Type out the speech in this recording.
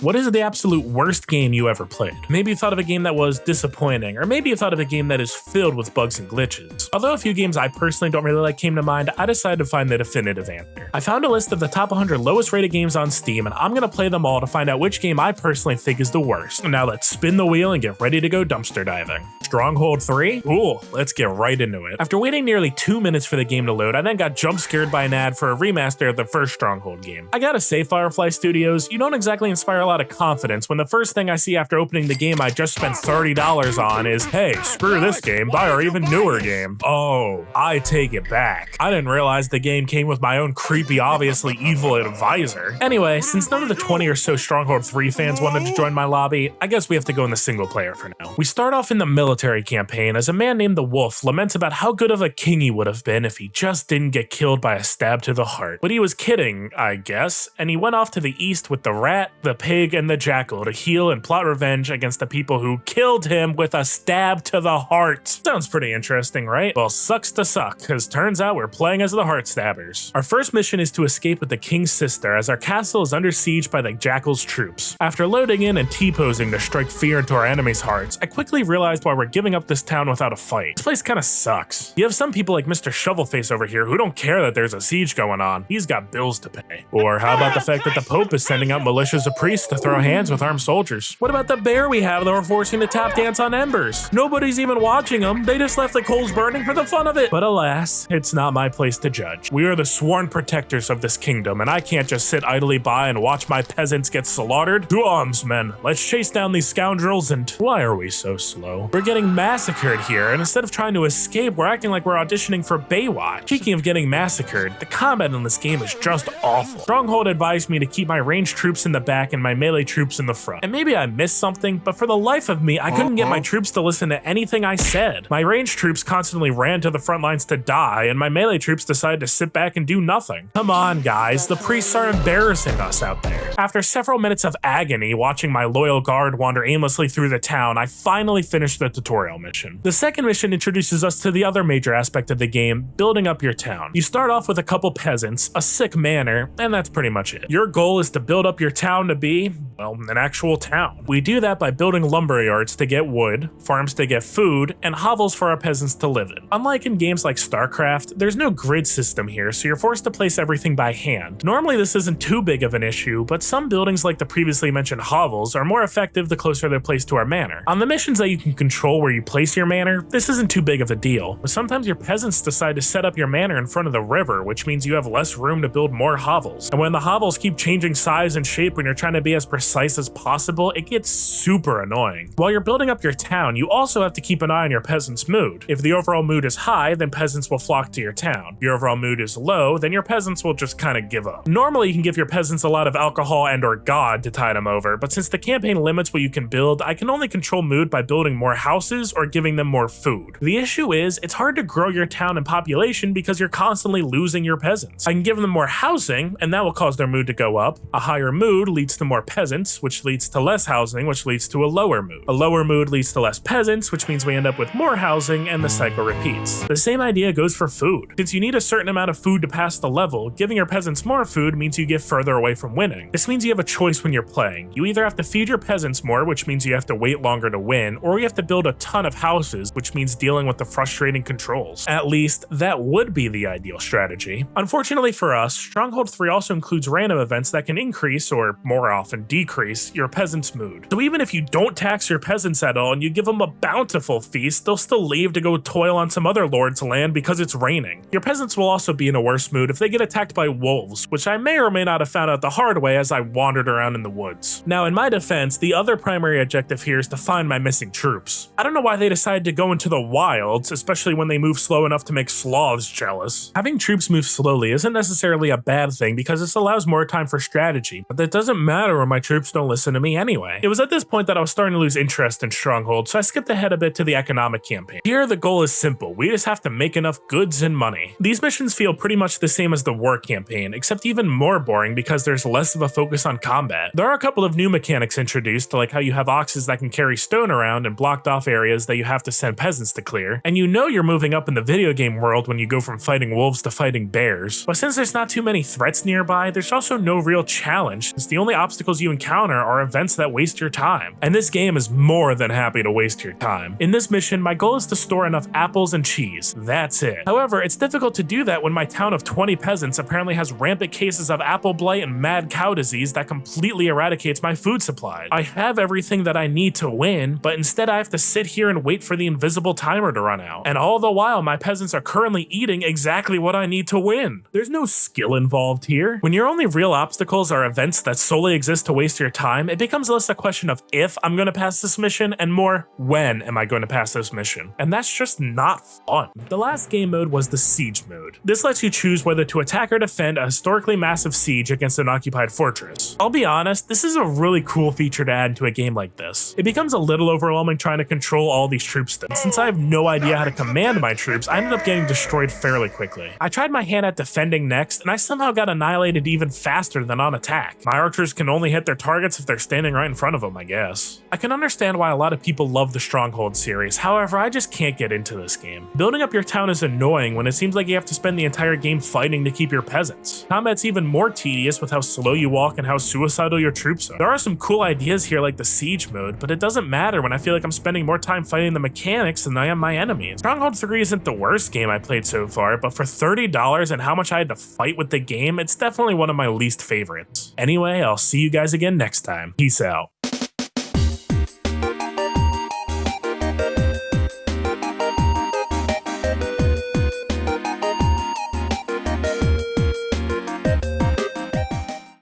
What is the absolute worst game you ever played? Maybe you thought of a game that was disappointing, or maybe you thought of a game that is filled with bugs and glitches. Although a few games I personally don't really like came to mind, I decided to find the definitive answer. I found a list of the top 100 lowest rated games on Steam, and I'm gonna play them all to find out which game I personally think is the worst. Now let's spin the wheel and get ready to go dumpster diving. Stronghold 3? Cool, let's get right into it. After waiting nearly 2 minutes for the game to load, I then got jump scared by an ad for a remaster of the first Stronghold game. I gotta say, Firefly Studios, you don't exactly inspire a lot of confidence when the first thing I see after opening the game I just spent $30 on is, hey, screw this game, buy our even newer game. Oh, I take it back. I didn't realize the game came with my own creepy, obviously evil advisor. Anyway, since none of the 20 or so Stronghold 3 fans wanted to join my lobby, I guess we have to go in the single player for now. We start off in the military campaign as a man named the Wolf laments about how good of a king he would have been if he just didn't get killed by a stab to the heart. But he was kidding, I guess, and he went off to the east with the rat, the pig, and the jackal to heal and plot revenge against the people who killed him with a stab to the heart. Sounds pretty interesting, right? Well, sucks to suck, because turns out we're playing as the Heart Stabbers. Our first mission is to escape with the king's sister as our castle is under siege by the jackal's troops. After loading in and T-posing to strike fear into our enemies' hearts, I quickly realized why we're giving up this town without a fight. This place kinda sucks. You have some people like Mr. Shovelface over here who don't care that there's a siege going on. He's got bills to pay. Or how about the fact that the Pope is sending out militias of priests to throw hands with armed soldiers? What about the bear we have that we're forcing to tap dance on embers? Nobody's even watching them. They just left the coals burning for the fun of it. But alas, it's not my place to judge. We are the sworn protectors of this kingdom, and I can't just sit idly by and watch my peasants get slaughtered. To arms, men. Let's chase down these scoundrels and... Why are we so slow? We're getting massacred here, and instead of trying to escape, we're acting like we're auditioning for Baywatch. Speaking of getting massacred, the combat in this game is just awful. Stronghold advised me to keep my ranged troops in the back and my melee troops in the front. And maybe I missed something, but for the life of me, I couldn't get my troops to listen to anything I said. My ranged troops constantly ran to the front lines to die, and my melee troops decided to sit back and do nothing. Come on, guys, the priests are embarrassing us out there. After several minutes of agony watching my loyal guard wander aimlessly through the town, I finally finished the tutorial mission. The second mission introduces us to the other major aspect of the game, building up your town. You start off with a couple peasants, a sick manor, and that's pretty much it. Your goal is to build up your town to be, well, an actual town. We do that by building lumber yards to get wood, farms to get food, and hovels for our peasants to live in. Unlike in games like StarCraft, there's no grid system here, so you're forced to place everything by hand. Normally this isn't too big of an issue, but some buildings like the previously mentioned hovels are more effective the closer they're placed to our manor. On the missions that you can control where you place your manor, this isn't too big of a deal, but sometimes your peasants decide to set up your manor in front of the river, which means you have less room to build more hovels. And when the hovels keep changing size and shape when you're trying to be as precise as possible, it gets super annoying. While you're building up your town, you also have to keep an eye on your peasants' mood. If the overall mood is high, then peasants will flock to your town. If your overall mood is low, then your peasants will just kind of give up. Normally you can give your peasants a lot of alcohol and or God to tide them over, but since the campaign limits what you can build, I can only control mood by building more houses or giving them more food. The issue is, it's hard to grow your town and population because you're constantly losing your peasants. I can give them more housing, and that will cause their mood to go up. A higher mood leads to more peasants, which leads to less housing, which leads to a lower mood. A lower mood leads to less peasants, which means we end up with more housing, and the cycle repeats. The same idea goes for food. Since you need a certain amount of food to pass the level, giving your peasants more food means you get further away from winning. This means you have a choice when you're playing. You either have to feed your peasants more, which means you have to wait longer to win, or you have to build a ton of houses, which means dealing with the frustrating controls. At least, that would be the ideal strategy. Unfortunately for us, Stronghold 3 also includes random events that can increase, or more often decrease, your peasants' mood. So even if you don't tax your peasants at all and you give them a bountiful feast, they'll still leave to go toil on some other lord's land because it's raining. Your peasants will also be in a worse mood if they get attacked by wolves, which I may or may not have found out the hard way as I wandered around in the woods. Now, in my defense, the other primary objective here is to find my missing troops. I don't know why they decided to go into the wilds, especially when they move slow enough to make sloths jealous. Having troops move slowly isn't necessarily a bad thing because this allows more time for strategy, but that doesn't matter when my troops don't listen to me anyway. It was at this point that I was starting to lose interest in Stronghold, so I skipped ahead a bit to the economic campaign. Here, the goal is simple. We just have to make enough goods and money. These missions feel pretty much the same as the war campaign, except even more boring because there's less of a focus on combat. There are a couple of new mechanics introduced, like how you have oxes that can carry stone around and blocked off areas that you have to send peasants to clear, and you know you're moving up in the video game world when you go from fighting wolves to fighting bears. But since there's not too many threats nearby, there's also no real challenge, since the only obstacles you encounter are events that waste your time. And this game is more than happy to waste your time. In this mission, my goal is to store enough apples and cheese. That's it. However, it's difficult to do that when my town of 20 peasants apparently has rampant cases of apple blight and mad cow disease that completely eradicates my food supply. I have everything that I need to win, but instead I have to sit here and wait for the invisible timer to run out. And all the while, my peasants are currently eating exactly what I need to win. There's no skill involved here. When your only real obstacles are events that solely exist to waste your time, it becomes less a question of if I'm going to pass this mission and more when am I going to pass this mission. And that's just not fun. The last game mode was the siege mode. This lets you choose whether to attack or defend a historically massive siege against an occupied fortress. I'll be honest, this is a really cool feature to add to a game like this. It becomes a little overwhelming trying to control all these troops though. Since I have no idea how to command my troops, I ended up getting destroyed fairly quickly. I tried my hand at defending next, and I somehow got annihilated even faster than on attack. My archers can only hit their targets if they're standing right in front of them, I guess. I can understand why a lot of people love the Stronghold series, however, I just can't get into this game. Building up your town is annoying when it seems like you have to spend the entire game fighting to keep your peasants. Combat's even more tedious with how slow you walk and how suicidal your troops are. There are some cool ideas here like the siege mode, but it doesn't matter when I feel like I'm spending more time fighting the mechanics than I am my enemies. Stronghold 3 isn't the worst game I played so far, but for $30 and how much I had to fight with the game, it's definitely one of my least favorites. Anyway, I'll see you guys again next time. Peace out.